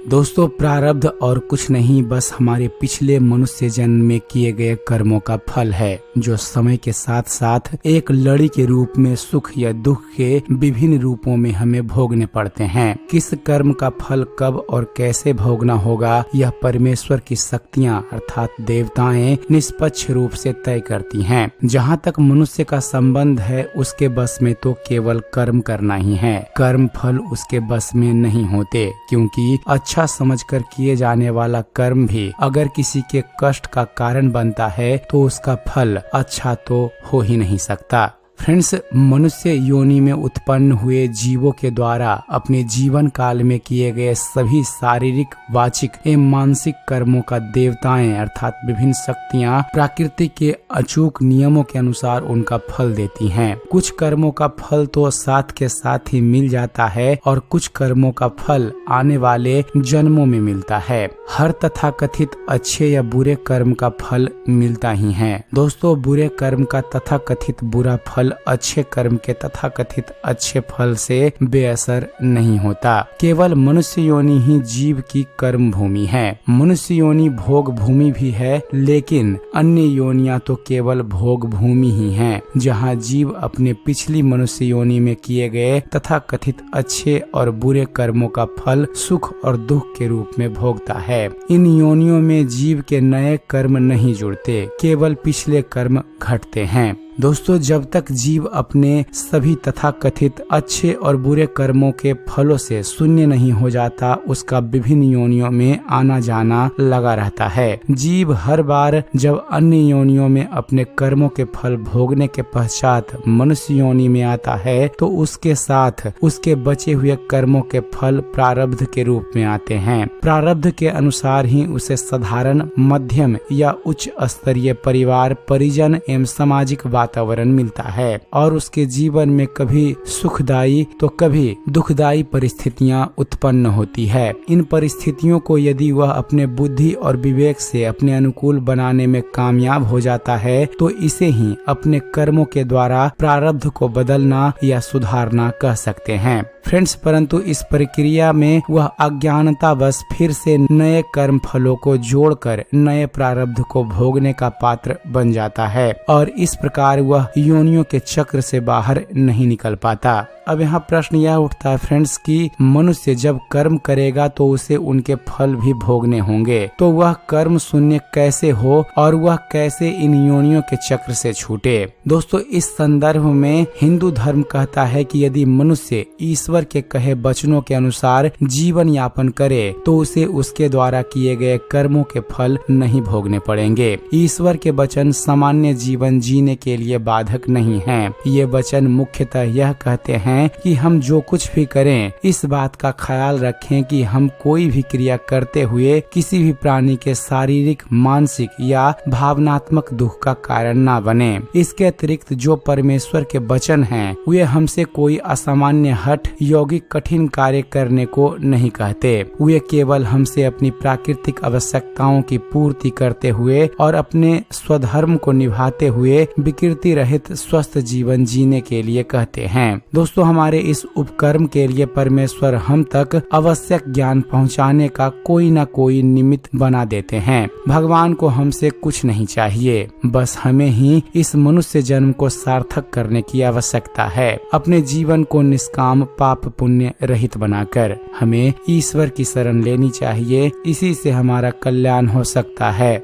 दोस्तों, प्रारब्ध और कुछ नहीं, बस हमारे पिछले मनुष्य जन्म में किए गए कर्मों का फल है, जो समय के साथ साथ एक लड़ी के रूप में सुख या दुख के विभिन्न रूपों में हमें भोगने पड़ते हैं। किस कर्म का फल कब और कैसे भोगना होगा, यह परमेश्वर की शक्तियाँ अर्थात देवताएं निष्पक्ष रूप से तय करती हैं। जहाँ तक मनुष्य का संबंध है, उसके बस में तो केवल कर्म करना ही है। कर्म फल उसके बस में नहीं होते, क्योंकि अच्छा समझकर किए जाने वाला कर्म भी अगर किसी के कष्ट का कारण बनता है तो उसका फल अच्छा तो हो ही नहीं सकता। फ्रेंड्स, मनुष्य योनि में उत्पन्न हुए जीवों के द्वारा अपने जीवन काल में किए गए सभी शारीरिक, वाचिक एवं मानसिक कर्मों का देवताएं अर्थात विभिन्न शक्तियां प्रकृति के अचूक नियमों के अनुसार उनका फल देती हैं। कुछ कर्मों का फल तो साथ के साथ ही मिल जाता है और कुछ कर्मों का फल आने वाले जन्मों में मिलता है। हर तथाकथित अच्छे या बुरे कर्म का फल मिलता ही है। दोस्तों, बुरे कर्म का तथाकथित बुरा फल अच्छे कर्म के तथाकथित अच्छे फल से बेअसर नहीं होता। केवल मनुष्य योनि ही जीव की कर्म भूमि है। मनुष्य योनि भोग भूमि भी है, लेकिन अन्य योनियां तो केवल भोग भूमि ही हैं, जहां जीव अपने पिछली मनुष्य योनि में किए गए तथाकथित अच्छे और बुरे कर्मों का फल सुख और दुख के रूप में भोगता है। इन योनियों में जीव के नए कर्म नहीं जुड़ते, केवल पिछले कर्म घटते हैं। दोस्तों, जब तक जीव अपने सभी तथाकथित अच्छे और बुरे कर्मों के फलों से शून्य नहीं हो जाता, उसका विभिन्न योनियों में आना जाना लगा रहता है। जीव हर बार जब अन्य योनियों में अपने कर्मों के फल भोगने के पश्चात मनुष्य योनि में आता है, तो उसके साथ उसके बचे हुए कर्मों के फल प्रारब्ध के रूप में आते हैं। प्रारब्ध के अनुसार ही उसे साधारण, मध्यम या उच्च स्तरीय परिवार, परिजन एवं सामाजिक वातावरण मिलता है और उसके जीवन में कभी सुखदायी तो कभी दुखदायी परिस्थितियां उत्पन्न होती है। इन परिस्थितियों को यदि वह अपने बुद्धि और विवेक से अपने अनुकूल बनाने में कामयाब हो जाता है, तो इसे ही अपने कर्मों के द्वारा प्रारब्ध को बदलना या सुधारना कह सकते हैं। फ्रेंड्स, परंतु इस प्रक्रिया में वह अज्ञानतावश फिर से नए कर्म फलों को जोड़कर नए प्रारब्ध को भोगने का पात्र बन जाता है और इस प्रकार वह योनियों के चक्र से बाहर नहीं निकल पाता। अब यहाँ प्रश्न यह उठता है फ्रेंड्स कि मनुष्य जब कर्म करेगा तो उसे उनके फल भी भोगने होंगे, तो वह कर्म शून्य कैसे हो और वह कैसे इन योनियों के चक्र से छूटे। दोस्तों, इस संदर्भ में हिंदू धर्म कहता है कि यदि मनुष्य ईश्वर के कहे वचनों के अनुसार जीवन यापन करे तो उसे उसके द्वारा किए गए कर्मों के फल नहीं भोगने पड़ेंगे। ईश्वर के वचन सामान्य जीवन जीने के लिए बाधक नहीं हैं। ये वचन मुख्यतः यह कहते हैं कि हम जो कुछ भी करें, इस बात का ख्याल रखें कि हम कोई भी क्रिया करते हुए किसी भी प्राणी के शारीरिक, मानसिक या भावनात्मक दुख का कारण ना बने। इसके अतिरिक्त जो परमेश्वर के वचन हैं, वे हमसे कोई असामान्य हठ, यौगिक, कठिन कार्य करने को नहीं कहते। वे केवल हमसे अपनी प्राकृतिक आवश्यकताओं की पूर्ति करते हुए और अपने स्वधर्म को निभाते हुए विकृति रहित स्वस्थ जीवन जीने के लिए कहते हैं। दोस्तों, हमारे इस उपकर्म के लिए परमेश्वर हम तक आवश्यक ज्ञान पहुंचाने का कोई न कोई निमित्त बना देते हैं। भगवान को हमसे कुछ नहीं चाहिए, बस हमें ही इस मनुष्य जन्म को सार्थक करने की आवश्यकता है। अपने जीवन को निष्काम, पाप पुण्य रहित बनाकर हमें ईश्वर की शरण लेनी चाहिए। इसी से हमारा कल्याण हो सकता है।